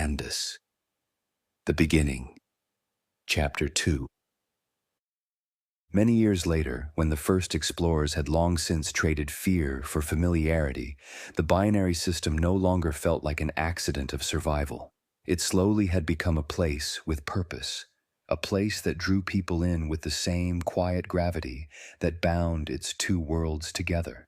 Andus. The Beginning. Chapter 2. Many years later, when the first explorers had long since traded fear for familiarity, the binary system no longer felt like an accident of survival. It slowly had become a place with purpose, a place that drew people in with the same quiet gravity that bound its two worlds together.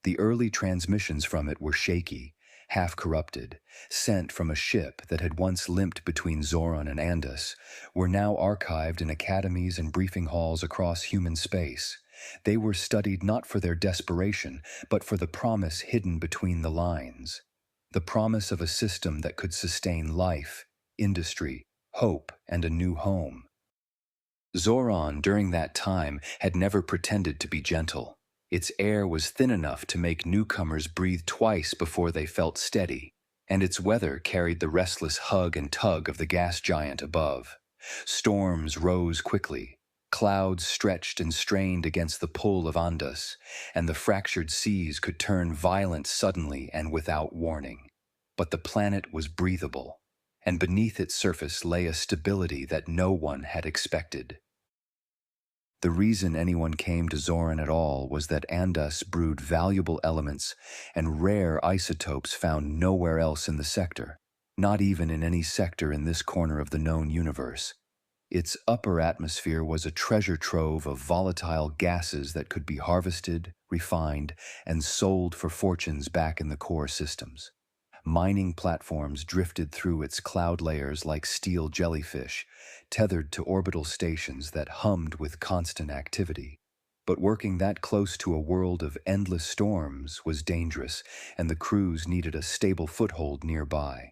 The early transmissions from it were shaky, half-corrupted, sent from a ship that had once limped between Zoran and Andus, were now archived in academies and briefing halls across human space. They were studied not for their desperation, but for the promise hidden between the lines. The promise of a system that could sustain life, industry, hope, and a new home. Zoran, during that time, had never pretended to be gentle. Its air was thin enough to make newcomers breathe twice before they felt steady, and its weather carried the restless hug and tug of the gas giant above. Storms rose quickly, clouds stretched and strained against the pull of Andus, and the fractured seas could turn violent suddenly and without warning. But the planet was breathable, and beneath its surface lay a stability that no one had expected. The reason anyone came to Zoran at all was that Andus brewed valuable elements and rare isotopes found nowhere else in the sector, not even in any sector in this corner of the known universe. Its upper atmosphere was a treasure trove of volatile gases that could be harvested, refined, and sold for fortunes back in the core systems. Mining platforms drifted through its cloud layers like steel jellyfish, tethered to orbital stations that hummed with constant activity. But working that close to a world of endless storms was dangerous, and the crews needed a stable foothold nearby.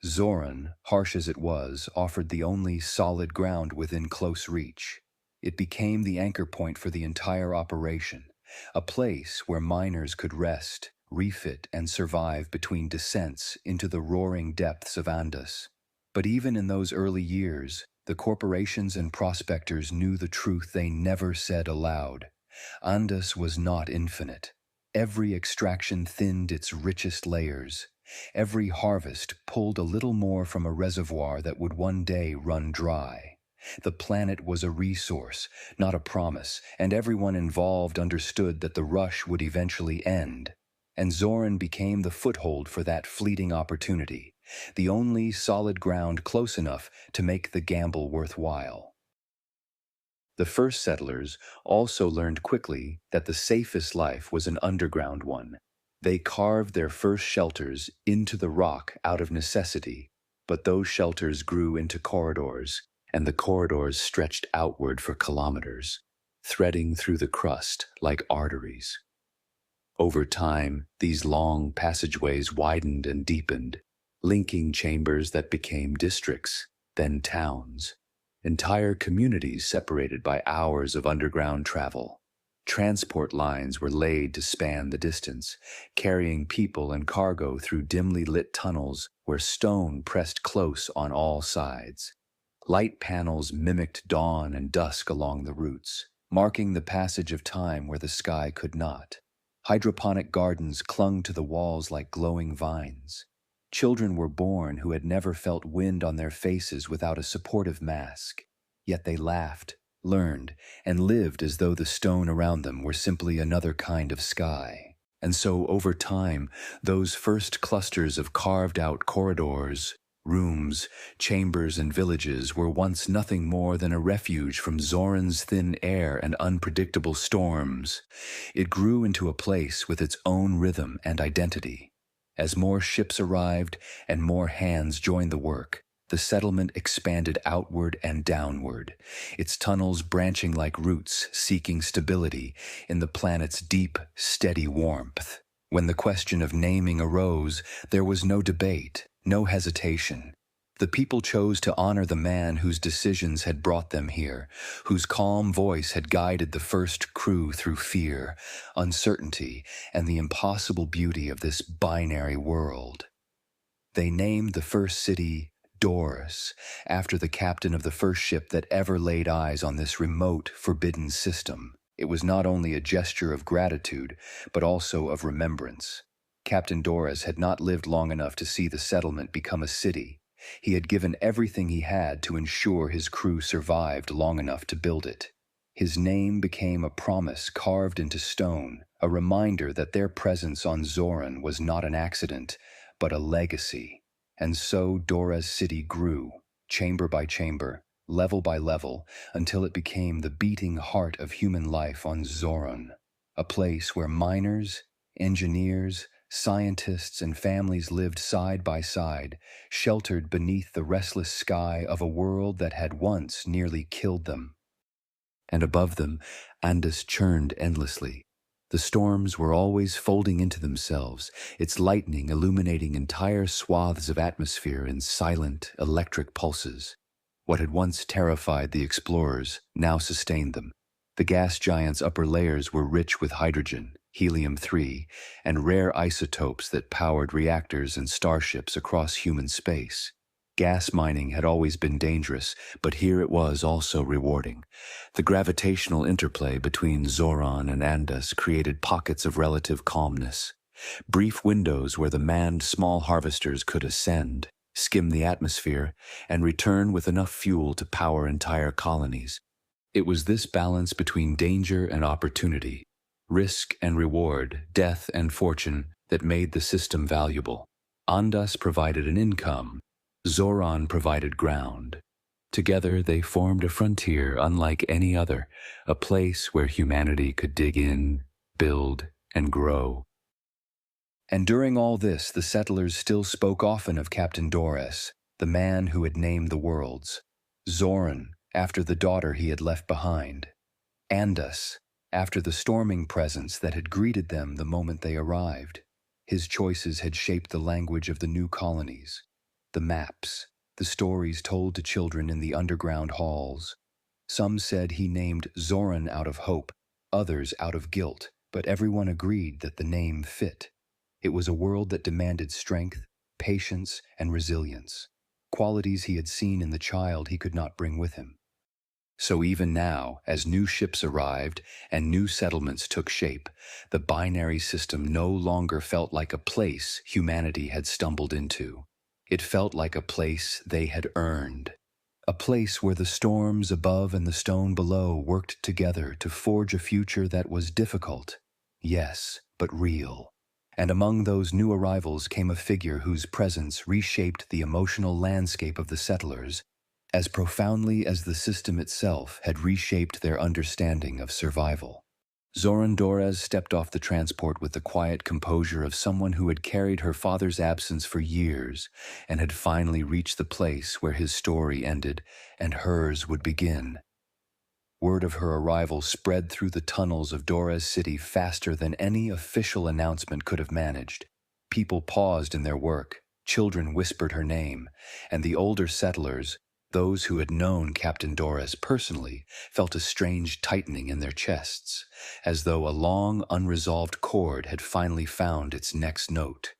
Zoran, harsh as it was, offered the only solid ground within close reach. It became the anchor point for the entire operation, a place where miners could rest, refit, and survive between descents into the roaring depths of Andus. But even in those early years, the corporations and prospectors knew the truth they never said aloud. Andus was not infinite. Every extraction thinned its richest layers. Every harvest pulled a little more from a reservoir that would one day run dry. The planet was a resource, not a promise, and everyone involved understood that the rush would eventually end. And Zoran became the foothold for that fleeting opportunity, the only solid ground close enough to make the gamble worthwhile. The first settlers also learned quickly that the safest life was an underground one. They carved their first shelters into the rock out of necessity, but those shelters grew into corridors, and the corridors stretched outward for kilometers, threading through the crust like arteries. Over time, these long passageways widened and deepened, linking chambers that became districts, then towns, entire communities separated by hours of underground travel. Transport lines were laid to span the distance, carrying people and cargo through dimly lit tunnels where stone pressed close on all sides. Light panels mimicked dawn and dusk along the routes, marking the passage of time where the sky could not. Hydroponic gardens clung to the walls like glowing vines. Children were born who had never felt wind on their faces without a supportive mask. Yet they laughed, learned, and lived as though the stone around them were simply another kind of sky. And so, over time, those first clusters of carved-out corridors, rooms, chambers, and villages were once nothing more than a refuge from Zoran's thin air and unpredictable storms. It grew into a place with its own rhythm and identity. As more ships arrived and more hands joined the work, the settlement expanded outward and downward, its tunnels branching like roots seeking stability in the planet's deep, steady warmth. When the question of naming arose, there was no debate, no hesitation. The people chose to honor the man whose decisions had brought them here, whose calm voice had guided the first crew through fear, uncertainty, and the impossible beauty of this binary world. They named the first city Doris, after the captain of the first ship that ever laid eyes on this remote, forbidden system. It was not only a gesture of gratitude, but also of remembrance. Captain Doris had not lived long enough to see the settlement become a city. He had given everything he had to ensure his crew survived long enough to build it. His name became a promise carved into stone, a reminder that their presence on Zoran was not an accident, but a legacy. And so Dora's city grew, chamber by chamber, level by level, until it became the beating heart of human life on Zoran, a place where miners, engineers, scientists, and families lived side by side, sheltered beneath the restless sky of a world that had once nearly killed them. And above them, Andus churned endlessly. The storms were always folding into themselves, its lightning illuminating entire swaths of atmosphere in silent, electric pulses. What had once terrified the explorers now sustained them. The gas giant's upper layers were rich with hydrogen, helium-3, and rare isotopes that powered reactors and starships across human space. Gas mining had always been dangerous, but here it was also rewarding. The gravitational interplay between Zoran and Andus created pockets of relative calmness. Brief windows where the manned small harvesters could ascend, skim the atmosphere, and return with enough fuel to power entire colonies. It was this balance between danger and opportunity, risk and reward, death and fortune, that made the system valuable. Andus provided an income. Zoran provided ground. Together they formed a frontier unlike any other, a place where humanity could dig in, build, and grow. And during all this, the settlers still spoke often of Captain Doris, the man who had named the worlds. Zoran, after the daughter he had left behind. Andus, after the storming presence that had greeted them the moment they arrived. His choices had shaped the language of the new colonies. The maps, the stories told to children in the underground halls. Some said he named Zoran out of hope, others out of guilt, but everyone agreed that the name fit. It was a world that demanded strength, patience, and resilience, qualities he had seen in the child he could not bring with him. So even now, as new ships arrived and new settlements took shape, the binary system no longer felt like a place humanity had stumbled into. It felt like a place they had earned, a place where the storms above and the stone below worked together to forge a future that was difficult, yes, but real. And among those new arrivals came a figure whose presence reshaped the emotional landscape of the settlers as profoundly as the system itself had reshaped their understanding of survival. Zoran Doris stepped off the transport with the quiet composure of someone who had carried her father's absence for years and had finally reached the place where his story ended and hers would begin. Word of her arrival spread through the tunnels of Dora's city faster than any official announcement could have managed. People paused in their work, children whispered her name, and the older settlers, those who had known Captain Doris personally, felt a strange tightening in their chests, as though a long, unresolved chord had finally found its next note.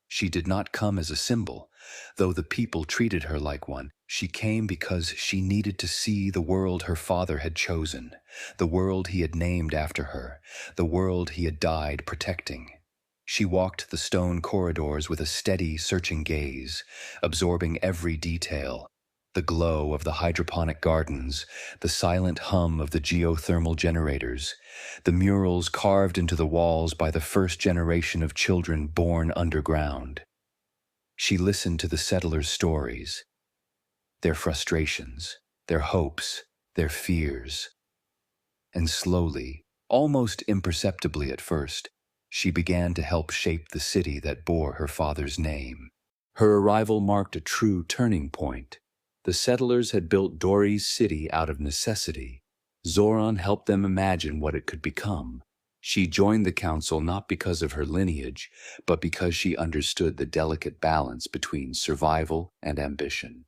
She did not come as a symbol, though the people treated her like one. She came because she needed to see the world her father had chosen, the world he had named after her, the world he had died protecting. She walked the stone corridors with a steady, searching gaze, absorbing every detail. The glow of the hydroponic gardens, the silent hum of the geothermal generators, the murals carved into the walls by the first generation of children born underground. She listened to the settlers' stories, their frustrations, their hopes, their fears. And slowly, almost imperceptibly at first, she began to help shape the city that bore her father's name. Her arrival marked a true turning point. The settlers had built Dory's city out of necessity. Zoran helped them imagine what it could become. She joined the council not because of her lineage, but because she understood the delicate balance between survival and ambition.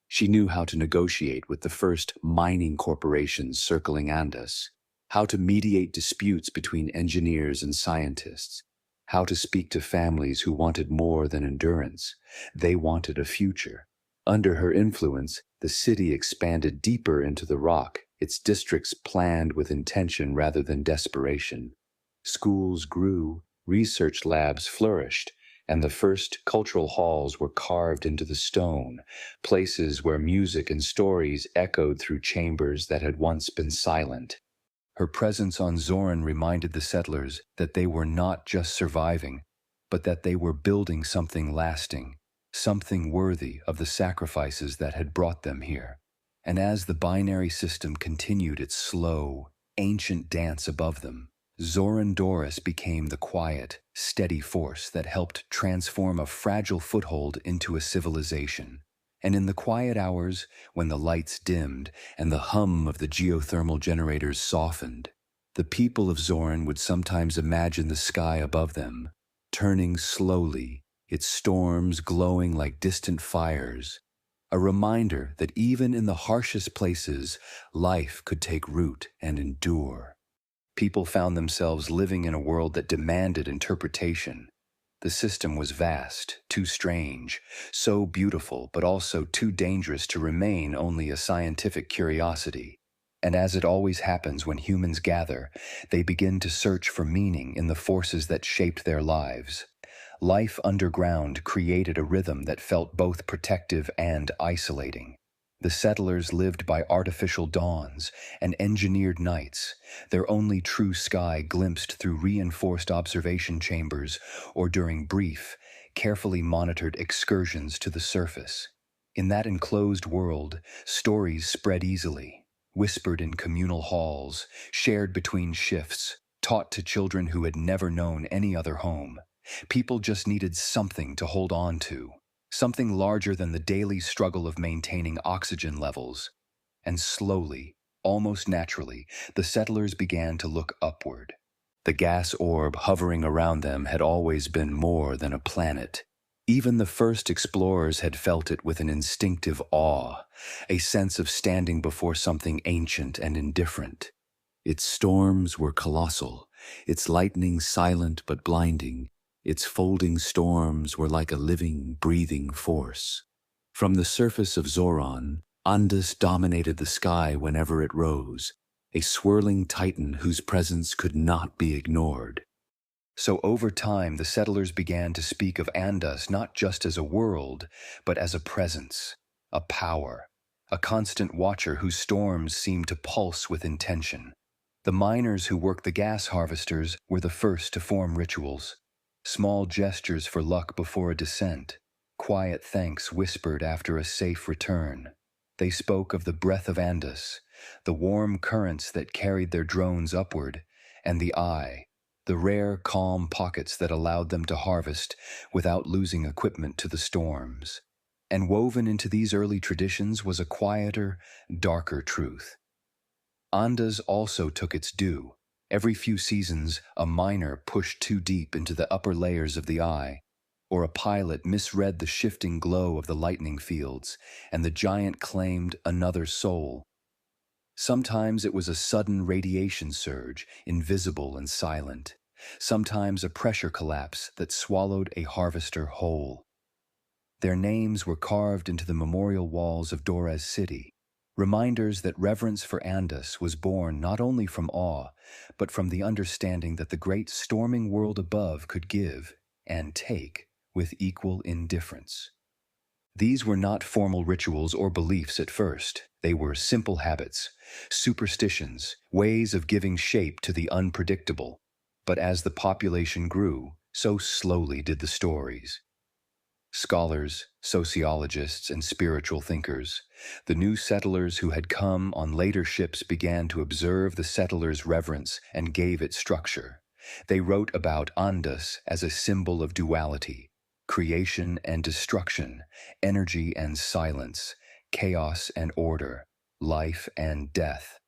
She knew how to negotiate with the first mining corporations circling Andus, how to mediate disputes between engineers and scientists, how to speak to families who wanted more than endurance. They wanted a future. Under her influence, the city expanded deeper into the rock, its districts planned with intention rather than desperation. Schools grew, Research labs flourished, and the first cultural halls were carved into the stone, places where music and stories echoed through chambers that had once been silent. Her presence on Zoran reminded the settlers that they were not just surviving, but that they were building something lasting, something worthy of the sacrifices that had brought them here. And as the binary system continued its slow, ancient dance above them, Zoran Doris became the quiet, steady force that helped transform a fragile foothold into a civilization. And in the quiet hours, when the lights dimmed and the hum of the geothermal generators softened, the people of Zoran would sometimes imagine the sky above them, turning slowly, its storms glowing like distant fires, a reminder that even in the harshest places, life could take root and endure. People found themselves living in a world that demanded interpretation. The system was vast, too strange, so beautiful, but also too dangerous to remain only a scientific curiosity. And as it always happens when humans gather, they begin to search for meaning in the forces that shaped their lives. Life underground created a rhythm that felt both protective and isolating. The settlers lived by artificial dawns and engineered nights, their only true sky glimpsed through reinforced observation chambers or during brief, carefully monitored excursions to the surface. In that enclosed world, stories spread easily, whispered in communal halls, shared between shifts, taught to children who had never known any other home. People just needed something to hold on to. Something larger than the daily struggle of maintaining oxygen levels. And slowly, almost naturally, the settlers began to look upward. The gas orb hovering around them had always been more than a planet. Even the first explorers had felt it with an instinctive awe, a sense of standing before something ancient and indifferent. Its storms were colossal, its lightning silent but blinding. Its folding storms were like a living, breathing force. From the surface of Zoran, Andus dominated the sky whenever it rose, a swirling titan whose presence could not be ignored. So over time, the settlers began to speak of Andus not just as a world, but as a presence, a power, a constant watcher whose storms seemed to pulse with intention. The miners who worked the gas harvesters were the first to form rituals. Small gestures for luck before a descent, quiet thanks whispered after a safe return. They spoke of the breath of Andus, the warm currents that carried their drones upward, and the eye, the rare calm pockets that allowed them to harvest without losing equipment to the storms. And woven into these early traditions was a quieter, darker truth. Andus also took its due. Every few seasons, a miner pushed too deep into the upper layers of the eye, or a pilot misread the shifting glow of the lightning fields, and the giant claimed another soul. Sometimes it was a sudden radiation surge, invisible and silent. Sometimes a pressure collapse that swallowed a harvester whole. Their names were carved into the memorial walls of Dorez City. Reminders that reverence for Andus was born not only from awe, but from the understanding that the great storming world above could give and take with equal indifference. These were not formal rituals or beliefs at first. They were simple habits, superstitions, ways of giving shape to the unpredictable. But as the population grew, so slowly did the stories. Scholars, sociologists, and spiritual thinkers, the new settlers who had come on later ships began to observe the settlers' reverence and gave it structure. They wrote about Andus as a symbol of duality, creation and destruction, energy and silence, chaos and order, life and death.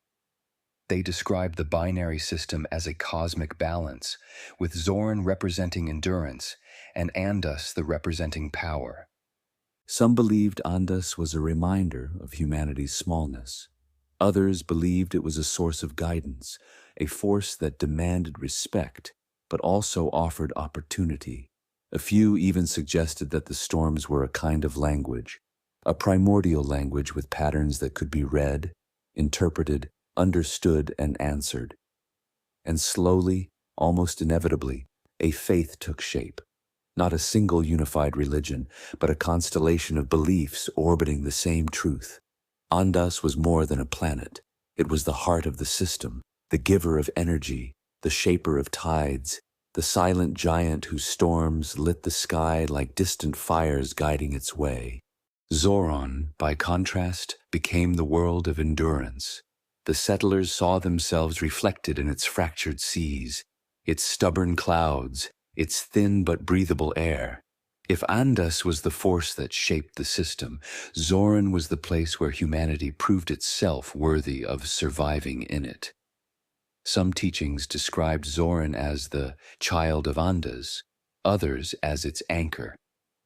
They described the binary system as a cosmic balance, with Zoran representing endurance and Andus the representing power. Some believed Andus was a reminder of humanity's smallness. Others believed it was a source of guidance, a force that demanded respect, but also offered opportunity. A few even suggested that the storms were a kind of language, a primordial language with patterns that could be read, interpreted, understood, and answered. And slowly, almost inevitably, a faith took shape. Not a single unified religion, but a constellation of beliefs orbiting the same truth. Andas was more than a planet. It was the heart of the system, the giver of energy, the shaper of tides, the silent giant whose storms lit the sky like distant fires guiding its way. Zoran, by contrast, became the world of endurance. The settlers saw themselves reflected in its fractured seas, its stubborn clouds, its thin but breathable air. If Andas was the force that shaped the system, Zoran was the place where humanity proved itself worthy of surviving in it. Some teachings described Zoran as the child of Andas, others as its anchor,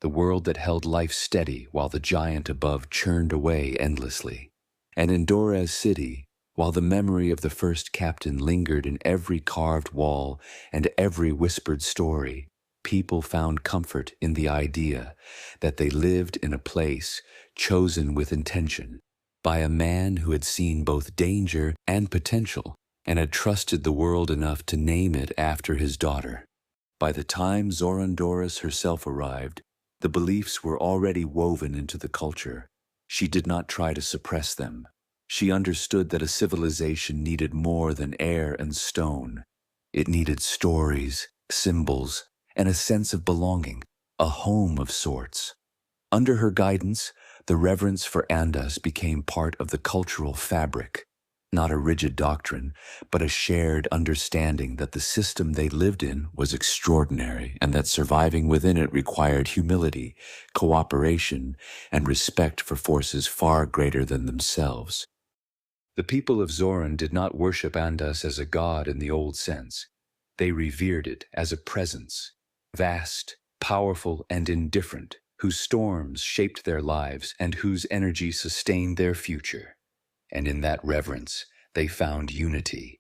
the world that held life steady while the giant above churned away endlessly. And in Dora's city, while the memory of the first captain lingered in every carved wall and every whispered story, people found comfort in the idea that they lived in a place chosen with intention by a man who had seen both danger and potential and had trusted the world enough to name it after his daughter. By the time Zorandoris herself arrived, the beliefs were already woven into the culture. She did not try to suppress them. She understood that a civilization needed more than air and stone. It needed stories, symbols, and a sense of belonging, a home of sorts. Under her guidance, the reverence for Andas became part of the cultural fabric, not a rigid doctrine, but a shared understanding that the system they lived in was extraordinary and that surviving within it required humility, cooperation, and respect for forces far greater than themselves. The people of Zoran did not worship Andas as a god in the old sense. They revered it as a presence, vast, powerful, and indifferent, whose storms shaped their lives and whose energy sustained their future. And in that reverence, they found unity.